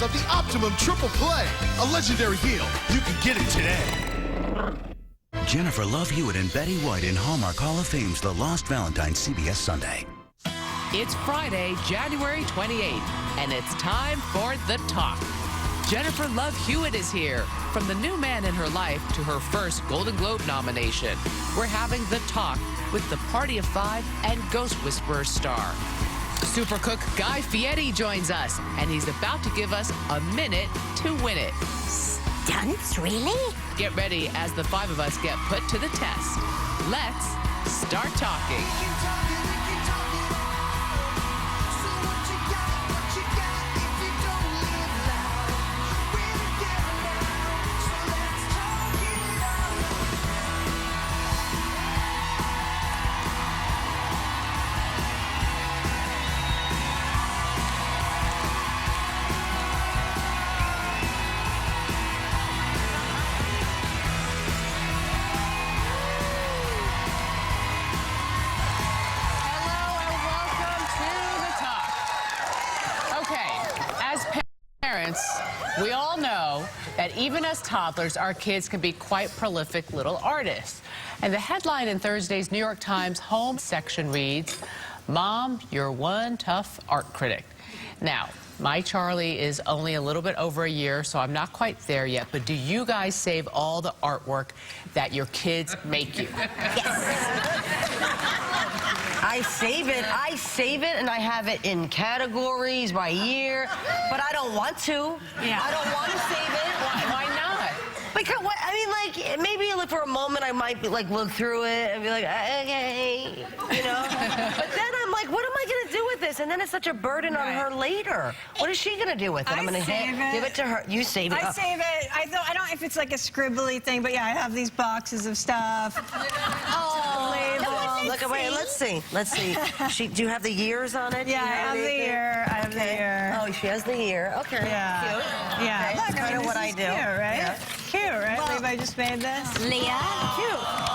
of the Optimum Triple Play. A legendary heel. You can get it today. Jennifer Love Hewitt and Betty White in Hallmark Hall of Fame's The Lost Valentine, CBS Sunday. It's Friday, January 28th, and it's time for The Talk. Jennifer Love Hewitt is here. From the new man in her life to her first Golden Globe nomination, we're having The Talk with the Party of Five and Ghost Whisperer star. Super cook Guy Fieri joins us, and he's about to give us a minute to win it. Stunts, really? Get ready as the five of us get put to the test. Let's start talking. We all know that even as toddlers, our kids can be quite prolific little artists. And the headline in Thursday's New York Times home section reads, "Mom, you're one tough art critic." Now, my Charlie is only a little bit over a year, so I'm not quite there yet. But do you guys save all the artwork that your kids make you? Yes. I save it, and I have it in categories by year, but I don't want to. Yeah. I don't want to save it. Why not? Because, I mean, like, maybe like, for a moment I might be, like, look through it and be like, okay, you know? But then I'm like, what am I going to do with this? And then it's such a burden on her later. What is she going to do with it? I'm going to give it to her. You save it. I save it. I don't know if it's like a scribbly thing, but yeah, I have these boxes of stuff. Look, wait, let's see. Let's see. Do you have the years on it? Yeah, I have the year. I have the year. Oh, she has the year. Okay. Yeah. Cute. Yeah. Okay. Look, Kind of what I do. Cute, right? Yeah. Cute, right? Well, I just made this. Leah,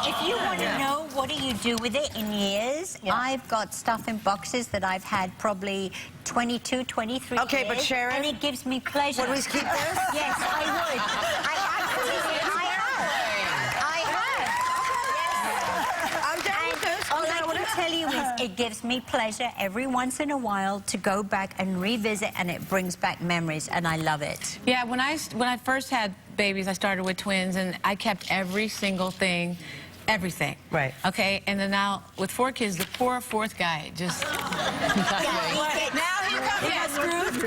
if you want to know what do you do with it in years, I've got stuff in boxes that I've had probably 22, 23 Okay, years. but Sharon? And it gives me pleasure. Would we keep this? Yes, I would. I absolutely have. I'm down with this. All I can tell you is it gives me pleasure every once in a while to go back and revisit, and it brings back memories, and I love it. Yeah, when I first had babies, I started with twins, and I kept every single thing, everything. Right. Okay, and then now with 4 kids, the poor fourth guy just.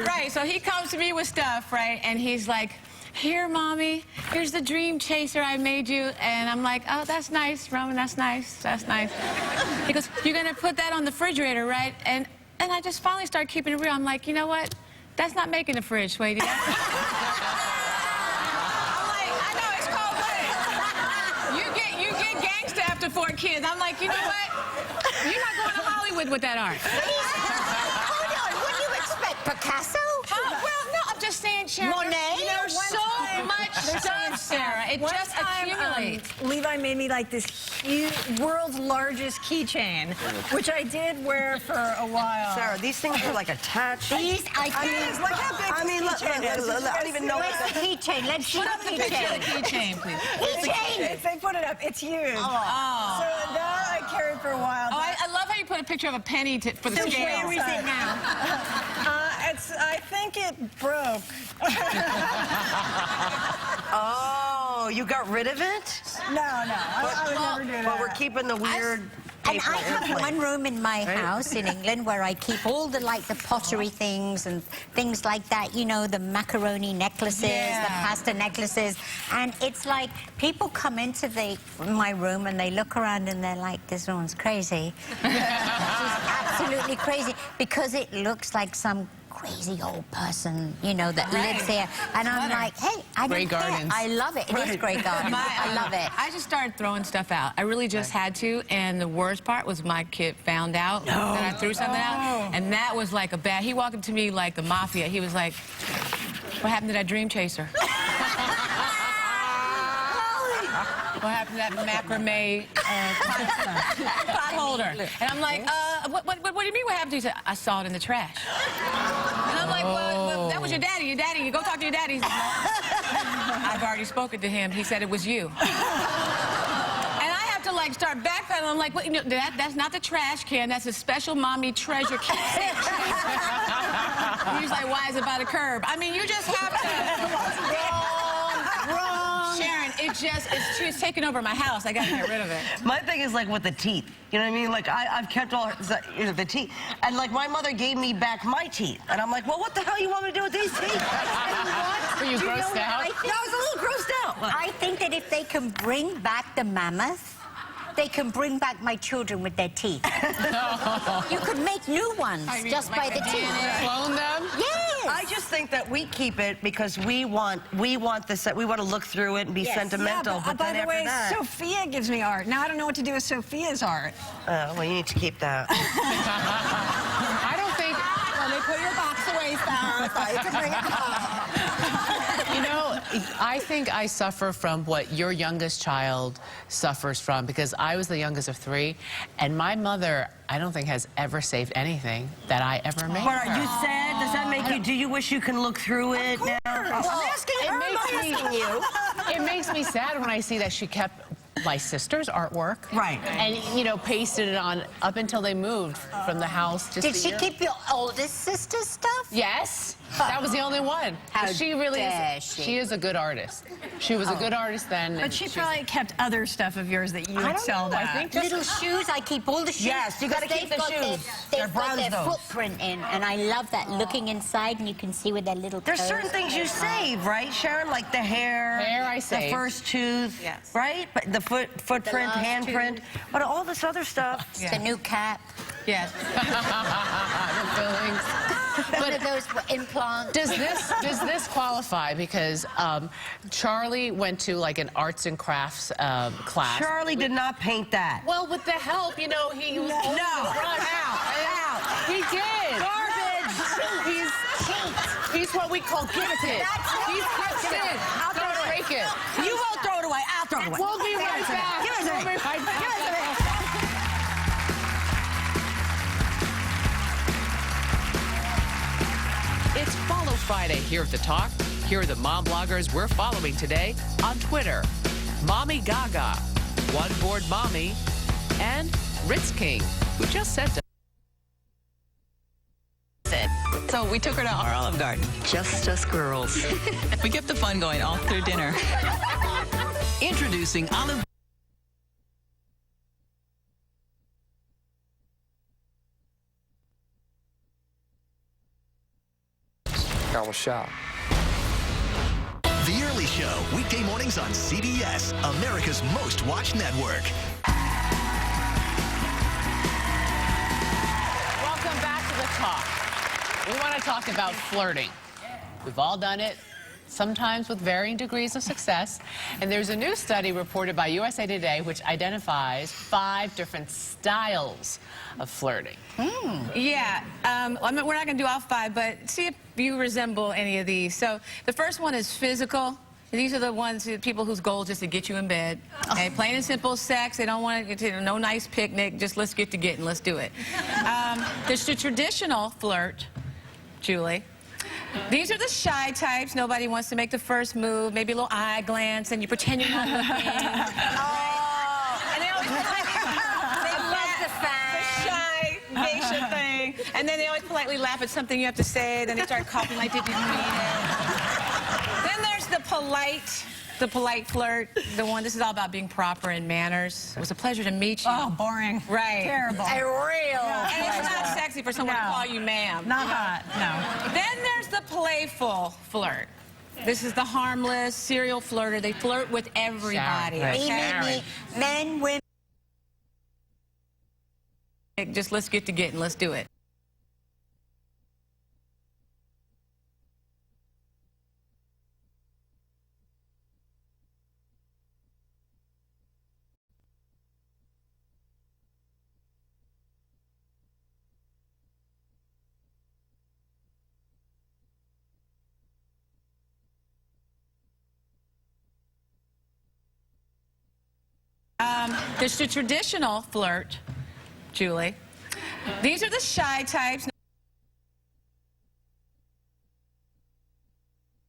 Right, so he comes to me with stuff, right, and he's like, "Here, Mommy, here's the dream chaser I made you." And I'm like, "Oh, that's nice, Roman, that's nice, that's nice." He goes, "You're gonna put that on the refrigerator, right?" And I just finally started keeping it real. I'm like, you know what? That's not making the fridge, sweetie. I'm like, I know, it's cold-blooded. You get gangsta after 4 kids. I'm like, you know what? You're not going to Hollywood with that art. Hold on, what do you expect, Picasso? Well, no, I'm just saying, Sharon. Monet? There's so much stuff, Sarah. It just accumulates. Levi made me like this huge, world's largest keychain, which I did wear for a while. Sarah, these things are like attached. These, I think. Look how big this keychain is. I don't even know what Where's the keychain? Let's see the keychain. Keychain, please. Keychain! They put it up. It's huge. Oh. So that I carried for a while. Oh, I love how you put a picture of a penny for the So scale. where is it now? I think it broke. Oh, you got rid of it? No, I would never do that. But we're keeping the weird And paper I have airplane. one room in my house in England where I keep all the pottery things and things like that, you know, the macaroni necklaces, the pasta necklaces, and it's like people come into my room and they look around and they're like, this woman's crazy. She's absolutely crazy because it looks like some crazy old person, you know, that lives here. And I'm like, hey, I don't care. Gardens. I love it. It is Grey Gardens. I love it. I just started throwing stuff out. I really just had to, and the worst part was my kid found out that I threw something out, and that was like a bad. He walked up to me like the mafia. He was like, "What happened to that dream chaser?" What happened to that macrame pot holder? And I'm like, what do you mean what happened to you? He said, I saw it in the trash. And I'm like, well, that that was your daddy. Your daddy. You go talk to your daddy. He's like, no. I've already spoken to him. He said it was you. And I have to like start backpedaling. I'm like, well, you know, that's not the trash can. That's a special mommy treasure keepsake. He's like, why is it by the curb? I mean, you just have to. Wrong. Sharon, it's taking over my house. I got to get rid of it. My thing is like with the teeth. You know what I mean? Like I've kept all the teeth, and like my mother gave me back my teeth, and I'm like, well, what the hell you want me to do with these teeth? Were you grossed out? I was a little grossed out. I think that if they can bring back the mammoth, they can bring back my children with their teeth. You could make new ones just by the teeth. Clone them? Yes. I just think that we keep it because we want this. We want to look through it and be sentimental. Yeah, but by then the after way, that, Sophia gives me art. Now I don't know what to do with Sophia's art. well, you need to keep that. I don't think. Let me put your box away, Sarah, so you can bring it home. You know, I think I suffer from what your youngest child suffers from because I was the youngest of 3, and my mother, I don't think, has ever saved anything that I ever made. But are her. you sad? Does that make you? Do you wish you can look through it now? I'm asking her, I'm not asking you. It makes me sad when I see that she kept my sister's artwork. Right. And, you know, pasted it on up until they moved from the house. Just Did she keep your oldest sister's stuff? Yes. That was the only one. How she really dare is. she. She is a good artist. She was a good artist then. But she probably kept other stuff of yours that you I don't excelled know, I at. think Little shoes, I keep all the shoes. Yes, you gotta because keep the they've got shoes. They've They're got their bronze, though. footprint in, and I love that. Looking inside, and you can see where their little There's toes certain things you save, right, Sharon? Like the hair. Hair I The save. first tooth. Yes. Right? But the footprint, last handprint. But all this other stuff. The new cap. Yes. the fillings. One of those implants. Does this qualify? Because Charlie went to like an arts and crafts class. Charlie did not paint that. Well, with the help, you know, he was holding the brush. Out. He did. Garbage. He's what we call gifted. He's gifted. I'll throw Don't it away. break it. You won't throw it away. I'll throw it away. We'll be right back. Give it to me. We'll be right back. Give it to me. It's Follow Friday here at The Talk. Here are the mom bloggers we're following today on Twitter. Mommy Gaga, One Board Mommy, and Ritz King, who just sent us. So we took her to our Olive Garden. Just us girls. We kept the fun going all through dinner. Introducing Olive. I was shocked. The Early Show, weekday mornings on CBS, America's most watched network. Welcome back to The Talk. We want to talk about flirting. We've all done it, sometimes with varying degrees of success. And there's a new study reported by USA Today which identifies 5 different styles of flirting. Yeah, I mean, we're not going to do all 5, but see if you resemble any of these. So the first one is physical. These are the ones, people whose goal is just to get you in bed. Okay, plain and simple sex. They don't want to, no nice picnic. Just let's get to getting. Let's do it. There's the traditional flirt, Julie. These are the shy types. Nobody wants to make the first move. Maybe a little eye glance, and you pretend you're not looking. And they always the shy geisha thing. And then they always politely laugh at something you have to say. Then they start coughing like they didn't mean it. Then there's the polite flirt. This is all about being proper in manners. It was a pleasure to meet you. Oh, boring. Right. Terrible. A real. And it's not sexy for someone to call you ma'am. Not hot, no. Then there's the playful flirt. This is the harmless, serial flirter. They flirt with everybody. Sharon, Okay? Me, men, women. Just let's get to getting. Let's do it. There's the traditional flirt, Julie. These are the shy types.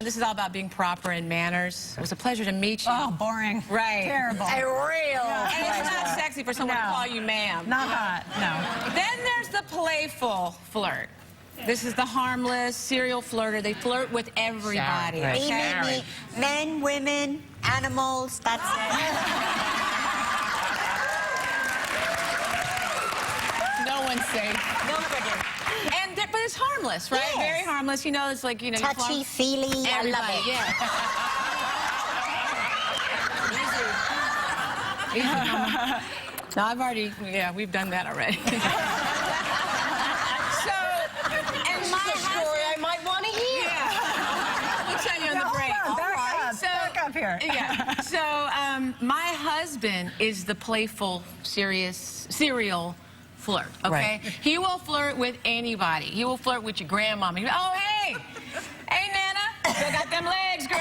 This is all about being proper in manners. It was a pleasure to meet you. Oh, boring. Right. Terrible. A real. And it's not sexy for someone to call you ma'am. Not hot, no. Then there's the playful flirt. This is the harmless, serial flirter. They flirt with everybody. Sharon, Okay? Me, men, women, animals, that's it. No one's safe. Nobody. But it's harmless, right? Yes. Very harmless. You know, it's like, you know, Touchy, feely, I love everybody, it. yeah. No, I've already, we've done that already. So, and my Story I might want to hear. We'll tell you on the break. Back up here. Yeah. So, my husband is the playful, serial flirt, okay? Right. He will flirt with anybody. He will flirt with your grandmama. He'll be, oh, hey! Hey, Nana! Still got them legs, girl.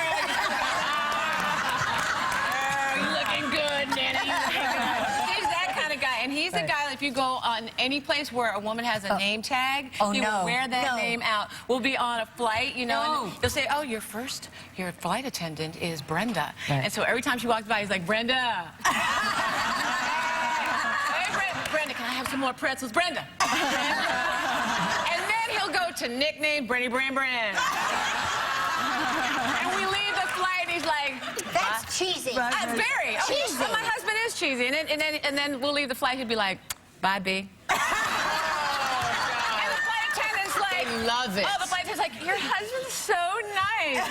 You looking good, Nana. You looking good. He's that kind of guy. And he's the guy that if you go on any place where a woman has a name tag, he will wear that name out. We'll be on a flight, you know, and they'll say, oh, your flight attendant is Brenda. Right. And so every time she walks by, he's like, Brenda. Brenda, can I have some more pretzels? Brenda. And then he'll go to nickname Brenny Bran Bran. And we leave the flight and he's like, That's cheesy. very. Cheesy. But my husband is cheesy. And then we'll leave the flight, he'll be like, bye, B. And the flight attendant's like, I love it. oh, the flight attendant's like, your husband's so nice.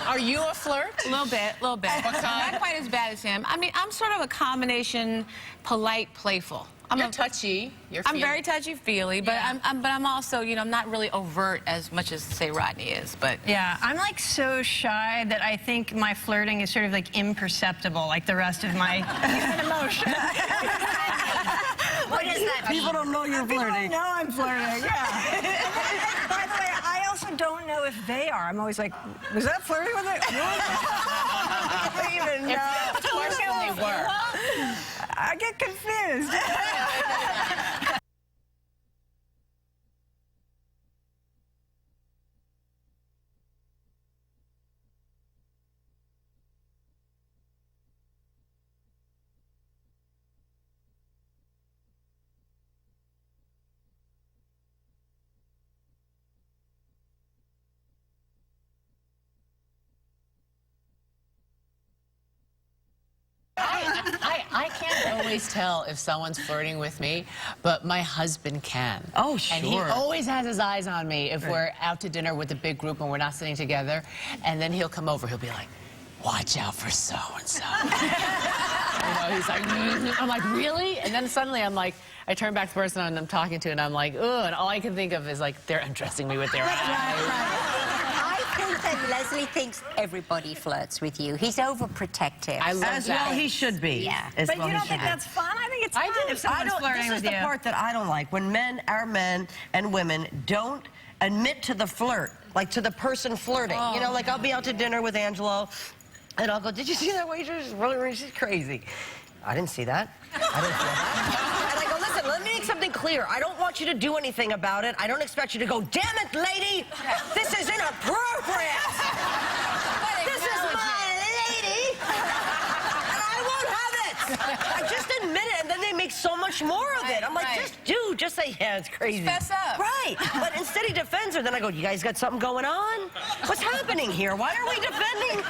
Are you a flirt? A little bit. What kind? Not quite as bad as him. I mean, I'm sort of a combination polite, playful. You're touchy. I'm very touchy-feely, but I'm also, you know, I'm not really overt as much as, say, Rodney is, but... Yeah, I'm like so shy that I think my flirting is sort of like imperceptible, like the rest of my human emotion. What does that mean? People don't know you're People flirting. don't know I'm flirting, yeah. By the way, I also don't know if they are. I'm always like, was that flirting with it? I don't even know. Of course they were. I get confused. I can't always tell if someone's flirting with me, but my husband can. Oh, sure. And he always has his eyes on me if we're out to dinner with a big group and we're not sitting together. And then he'll come over, he'll be like, watch out for so-and-so. You know, he's like, I'm like, really? And then suddenly I'm like, I turn back to the person I'm talking to and I'm like, ugh, and all I can think of is like, they're undressing me with their eyes. I think that Leslie thinks everybody flirts with you. He's overprotective. I love As that. well he should be. Yeah. As But well you he don't think should be. that's fun? I think it's fun if someone's flirting This is with the you. part that I don't like. When our men and women don't admit to the flirt, like to the person flirting. You know, like I'll be out to dinner with Angelo, and I'll go, did you see that waitress? She's crazy. I didn't see that. I didn't see that. And I go, listen, let me make something clear. I don't want you to do anything about it. I don't expect you to go, damn it, lady, this is inappropriate. This is my lady, and I won't have it. I just admit it, and then they make so much more of it. I'm like, just say, yeah, it's crazy. Fess up. Right. But instead he defends her. Then I go, you guys got something going on? What's happening here? Why are we defending?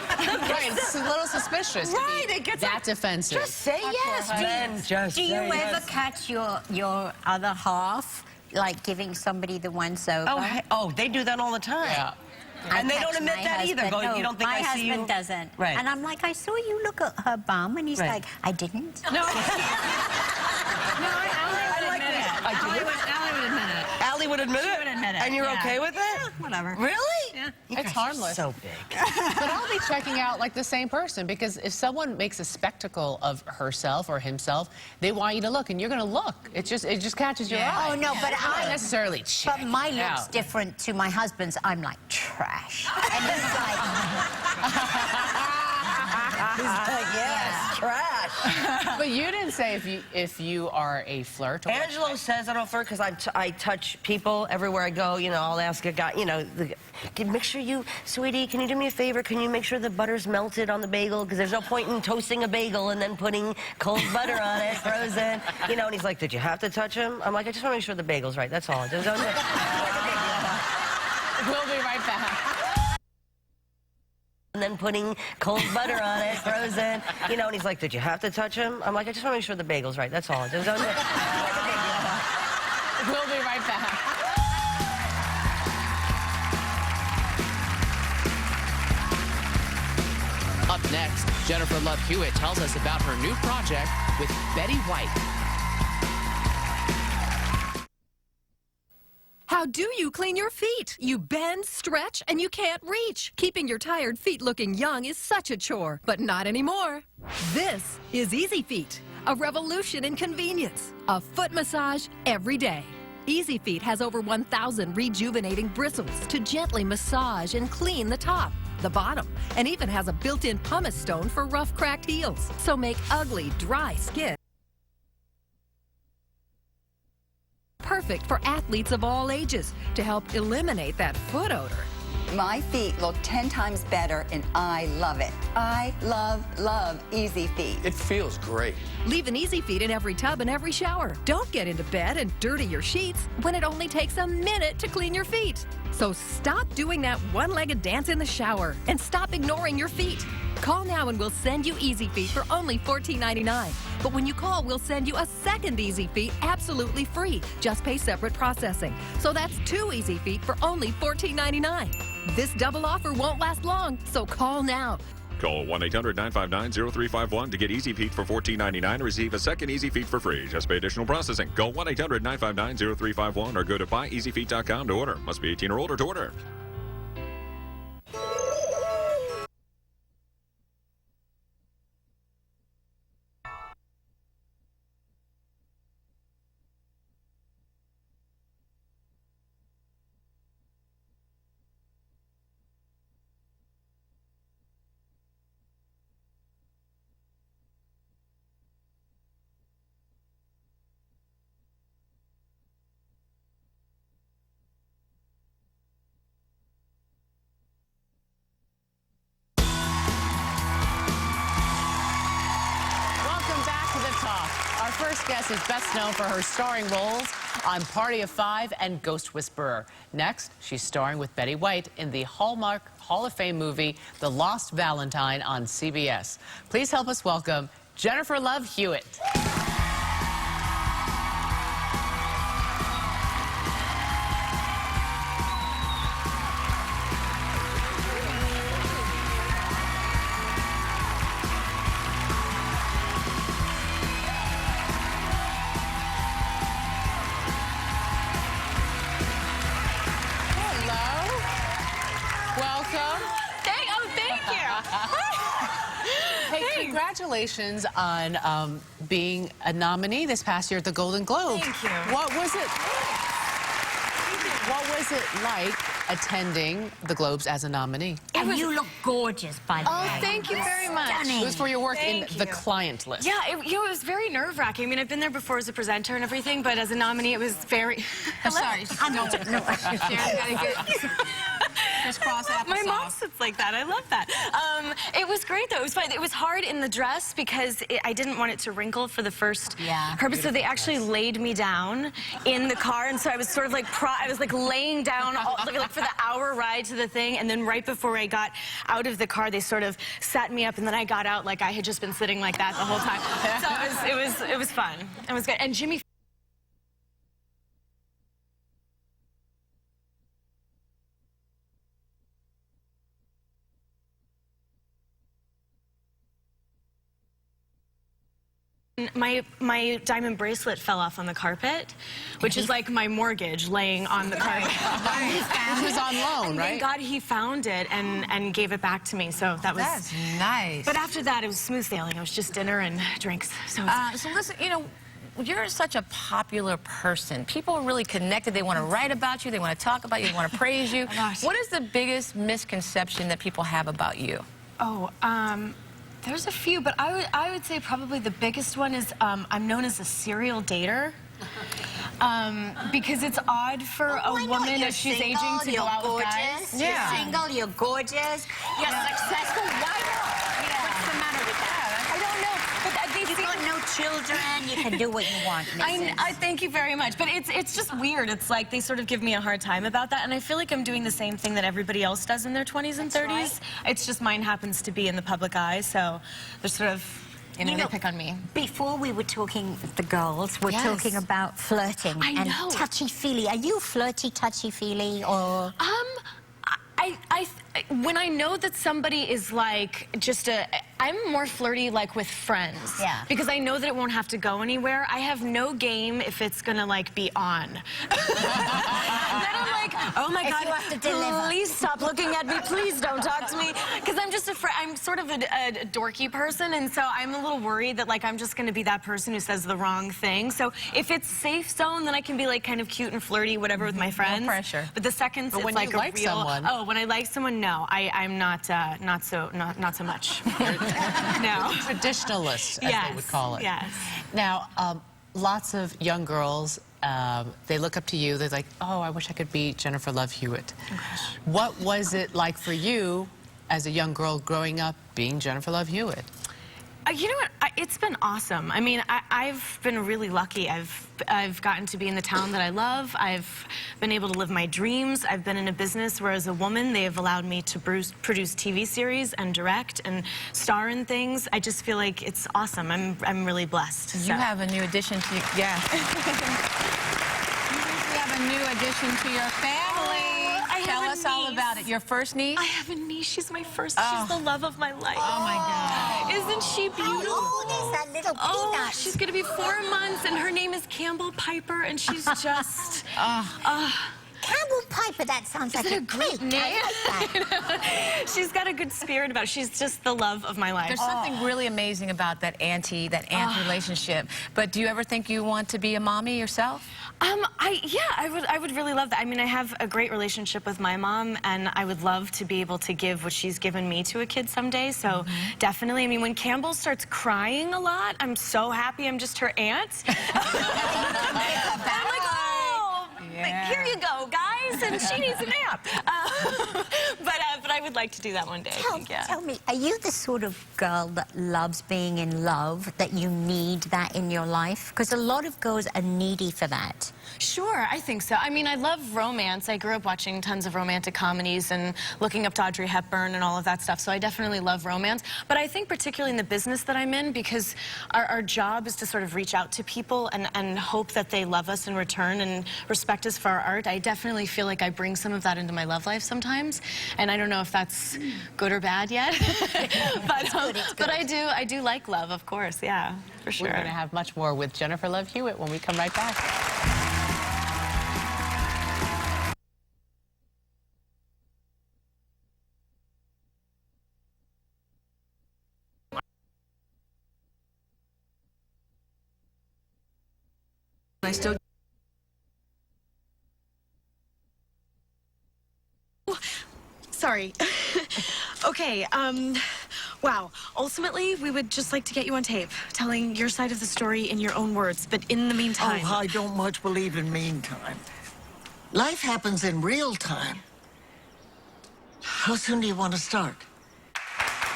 Right, it's a little suspicious to Right, be it gets that defensive. Just say yes. Do you ever catch your other half, like giving somebody the once over? Oh, they do that all the time. Yeah. And they catch don't admit my that either. husband. Go, No, you don't think my I see you? husband doesn't. Right. And I'm like, I saw you look at her bum, and he's Right. like, I didn't. No. Allie would admit it. Allie would admit it? She would admit it. And you're yeah. okay with it? Yeah, whatever. Really? Yeah. You It's guys are harmless. so big. But I'll be checking out like the same person because if someone makes a spectacle of herself or himself, they want you to look, and you're going to look. It just catches your eye. Oh, no, but You're not I... necessarily check But my it look's out. different to my husband's. I'm like, trash. And he's like... like, yeah, it's trash. But you didn't say if you are a flirt. Or Angelo says I don't flirt because I touch people everywhere I go. You know, I'll ask a guy, you know, make sure you, sweetie, can you do me a favor? Can you make sure the butter's melted on the bagel? Because there's no point in toasting a bagel and then putting cold butter on it, frozen. You know, and he's like, did you have to touch him? I'm like, I just want to make sure the bagel's right. That's all. We'll be right back. And then putting cold butter on it, frozen. You know, and he's like, did you have to touch him? I'm like, I just want to make sure the bagel's right. That's all. We'll be right back. Up next, Jennifer Love Hewitt tells us about her new project with Betty White. How do you clean your feet? You bend, stretch, and you can't reach. Keeping your tired feet looking young is such a chore, but not anymore. This is Easy Feet, a revolution in convenience. A foot massage every day. Easy Feet has over 1,000 rejuvenating bristles to gently massage and clean the top, the bottom, and even has a built-in pumice stone for rough, cracked heels. So make ugly, dry skin perfect for athletes of all ages to help eliminate that foot odor. My feet look 10 times better, and I love it. I love Easy Feet. It feels great. Leave an Easy Feet in every tub and every shower. Don't get into bed and dirty your sheets when it only takes a minute to clean your feet. So stop doing that one-legged dance in the shower and stop ignoring your feet. Call now and we'll send you Easy Feet for only $14.99. But when you call, we'll send you a second Easy Feet absolutely free. Just pay separate processing. So that's 2 Easy Feet for only $14.99. This double offer won't last long, so call now. Call 1-800-959-0351 to get Easy Feet for $14.99 and receive a second Easy Feet for free. Just pay additional processing. Call 1-800-959-0351 or go to buyeasyfeet.com to order. Must be 18 or older to order. Our first guest is best known for her starring roles on Party of Five and Ghost Whisperer. Next, she's starring with Betty White in the Hallmark Hall of Fame movie, The Lost Valentine on CBS. Please help us welcome Jennifer Love Hewitt. Congratulations on being a nominee this past year at the Golden Globe. Thank you. What was it? What was it like attending the Globes as a nominee? And you look gorgeous, by the way. Oh, thank you very much. It was for your work in the client list. Yeah, it was very nerve-wracking. I mean, I've been there before as a presenter and everything, but as a nominee, it was very... I'm sorry. Just cross applesauce. My mom sits like that. I love that. It was great, though. It was fun. It was hard in the dress because I didn't want it to wrinkle for the first purpose, so they actually laid me down in the car, and so I was sort of like, I was like laying down like for the hour ride to the thing, and then right before I got out of the car, they sort of sat me up, and then I got out like I had just been sitting like that the whole time. So it was fun. It was good. And Jimmy My diamond bracelet fell off on the carpet, which is like my mortgage laying on the carpet. It was on loan, right? Thank God he found it and gave it back to me. So That's nice. But after that, it was smooth sailing. It was just dinner and drinks. So listen, you know, you're such a popular person. People are really connected. They want to write about you. They want to talk about you. They want to praise you. What is the biggest misconception that people have about you? Oh, There's a few, but I would say probably the biggest one is I'm known as a serial dater. Because it's odd for a woman as she's aging to go out with guys. You're single, you're gorgeous, you're successful. Why not? What's the matter with that? I don't know. But you've got no children. You can do what you want. I thank you very much. But it's just weird. It's like they sort of give me a hard time about that. And I feel like I'm doing the same thing that everybody else does in their 20s and 30s. Right. It's just mine happens to be in the public eye. So they're sort of... You know, they pick on me. Before we were talking, the girls were talking about flirting and touchy-feely. Are you flirty, touchy-feely, or...? When I know that somebody is like just I'm more flirty like with friends. Yeah. Because I know that it won't have to go anywhere. I have no game if it's gonna like be on. Then I'm like, oh my God, you have to deliver. Please stop looking at me. Please don't talk to me. Because I'm just afraid. I'm sort of a dorky person, and so I'm a little worried that like I'm just gonna be that person who says the wrong thing. So if it's safe zone, then I can be like kind of cute and flirty, whatever, with my friends. No pressure. But the second it's when like you like a real, someone. oh, when I like someone, no, I'm not so much. No. Traditionalist, as they would call it. Yes. Now, lots of young girls, they look up to you. They're like, oh, I wish I could be Jennifer Love Hewitt. Oh, gosh. What was it like for you as a young girl growing up being Jennifer Love Hewitt? You know what? It's been awesome. I mean, I've been really lucky. I've gotten to be in the town that I love. I've been able to live my dreams. I've been in a business where, as a woman, they have allowed me to produce TV series and direct and star in things. I just feel like it's awesome. I'm really blessed. You have a new addition to you have a new addition to your family. Tell us all about it. Your first niece? I have a niece. She's my first. She's the love of my life. Oh, my God. Isn't she beautiful? How old is that little peanut? She's going to be 4 months, and her name is Campbell Piper, and she's just... Campbell Piper, that sounds like a great name. I like that. She's got a good spirit about her. She's just the love of my life. There's something really amazing about that auntie relationship. But do you ever think you want to be a mommy yourself? I would really love that. I mean, I have a great relationship with my mom, and I would love to be able to give what she's given me to a kid someday. So definitely, I mean, when Campbell starts crying a lot, I'm so happy I'm just her aunt. I'm like, oh, here you go, guys, and she needs a nap. But I would like to do that one day. Tell me, are you the sort of girl that loves being in love, that you need that in your life? Because a lot of girls are needy for that. Sure, I think so. I mean, I love romance. I grew up watching tons of romantic comedies and looking up to Audrey Hepburn and all of that stuff, so I definitely love romance. But I think particularly in the business that I'm in, because our job is to sort of reach out to people and hope that they love us in return and respect us for our art, I definitely feel like I bring some of that into my love life sometimes. And I don't know if that's good or bad yet. But I do like love, of course, yeah, for sure. We're going to have much more with Jennifer Love Hewitt when we come right back. I still... Sorry. Okay, wow. Ultimately, we would just like to get you on tape, telling your side of the story in your own words, but in the meantime... Oh, I don't much believe in meantime. Life happens in real time. How soon do you want to start?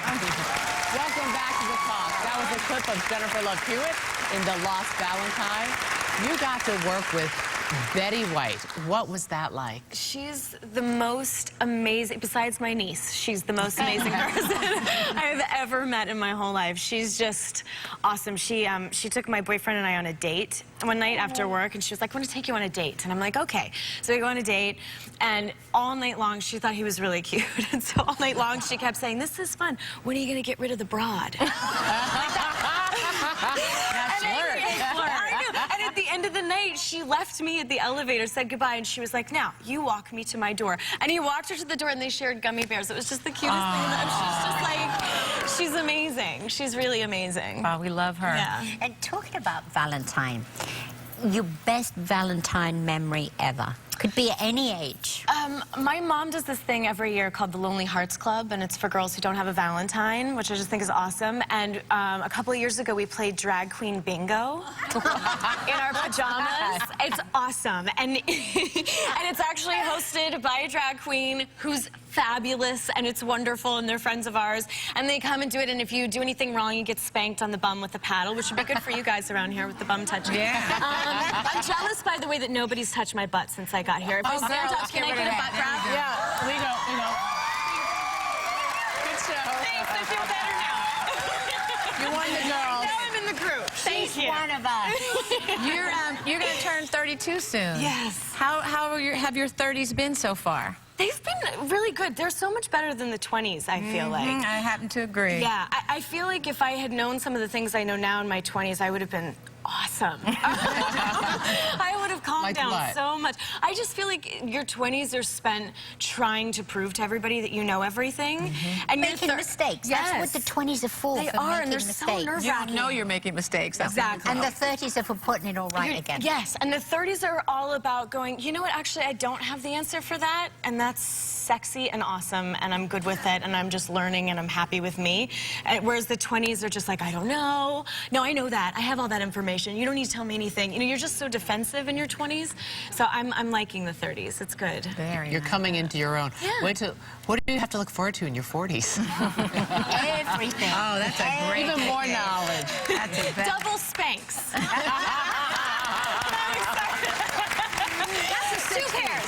Welcome back to The Talk. That was a clip of Jennifer Love Hewitt in The Lost Valentine. You got to work with Betty White. What was that like? She's the most amazing, besides my niece, she's the most amazing person I've ever met in my whole life. She's just awesome. She took my boyfriend and I on a date one night after work, and she was like, I want to take you on a date. And I'm like, okay. So we go on a date, and all night long, she thought he was really cute. And so all night long, she kept saying, this is fun. When are you going to get rid of the broad? And at the end of the night, she left me at the elevator, said goodbye, and she was like, now, you walk me to my door. And he walked her to the door, and they shared gummy bears. It was just the cutest thing. She's just like, she's amazing. She's really amazing. Oh, we love her. Yeah. And talking about Valentine, your best Valentine memory ever? Could be at any age. My mom does this thing every year called the Lonely Hearts Club, and it's for girls who don't have a Valentine, which I just think is awesome. And a couple of years ago, we played drag queen bingo in our pajamas. It's awesome. And, and it's actually hosted by a drag queen who's fabulous, and it's wonderful, and they're friends of ours. And they come and do it, and if you do anything wrong, you get spanked on the bum with a paddle, which would be good for you guys around here with the bum touching. Yeah. I'm jealous, by the way, that nobody's touched my butt since I got here. If I stand up, can I get a butt grab? Yeah, we know. Good show. Thanks, I feel better now. You won the girls. Now I'm in the group. Thank you. One of us. You're going to turn 32 soon. Yes. How have your 30s been so far? They've been really good. They're so much better than the 20s, I feel like. I happen to agree. Yeah, I feel like if I had known some of the things I know now in my 20s, I would have been awesome. I would have calmed down so much. I just feel like your 20s are spent trying to prove to everybody that you know everything. And making mistakes. Yes. That's what the 20s are for. They are, and they're so nerve-wracking. You don't know you're making mistakes. That's exactly. And the 30s are for putting it all right again. Yes, and the 30s are all about going, you know what, actually, I don't have the answer for that, and that's sexy and awesome, and I'm good with it, and I'm just learning, and I'm happy with me. And whereas the 20s are just like, I don't know. No, I know that. I have all that information. You don't need to tell me anything. You know, you're just so defensive in your 20s. So I'm liking the 30s. It's good. You're coming into your own. Yeah. What do you have to look forward to in your 40s? Everything. Oh, that's a great Even more knowledge. That's a Double spanks. Two pairs.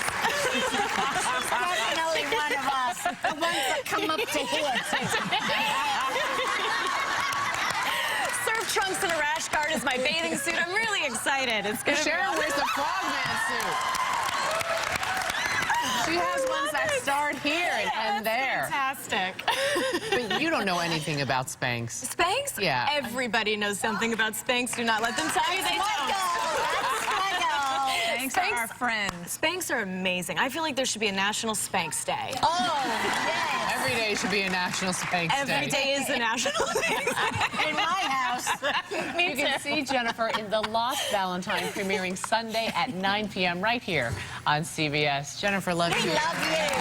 Definitely one of us. The ones that come up to here. Surf trunks and a rash guard is my bathing suit. I'm really excited. It's gonna Sharon wears the frogman suit. She has ones that start here and end there. Fantastic. But you don't know anything about Spanx. Spanx? Yeah. Everybody knows something about Spanx. Do not let them tell you they don't. Spanx are our friends. Spanx are amazing. I feel like there should be a National Spanx Day. Oh, yes. Every day should be a National Spanx Day. Every day is a National Spanx Day. In my house. You can see Jennifer in The Lost Valentine premiering Sunday at 9 p.m. right here on CBS. Jennifer, love you. We love you.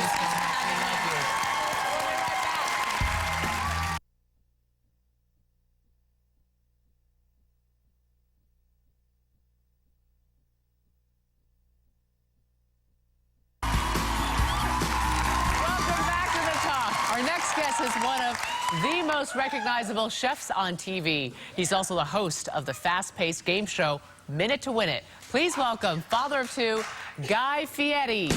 Is one of the most recognizable chefs on TV. He's also the host of the fast-paced game show, Minute to Win It. Please welcome father of two, Guy Fieri.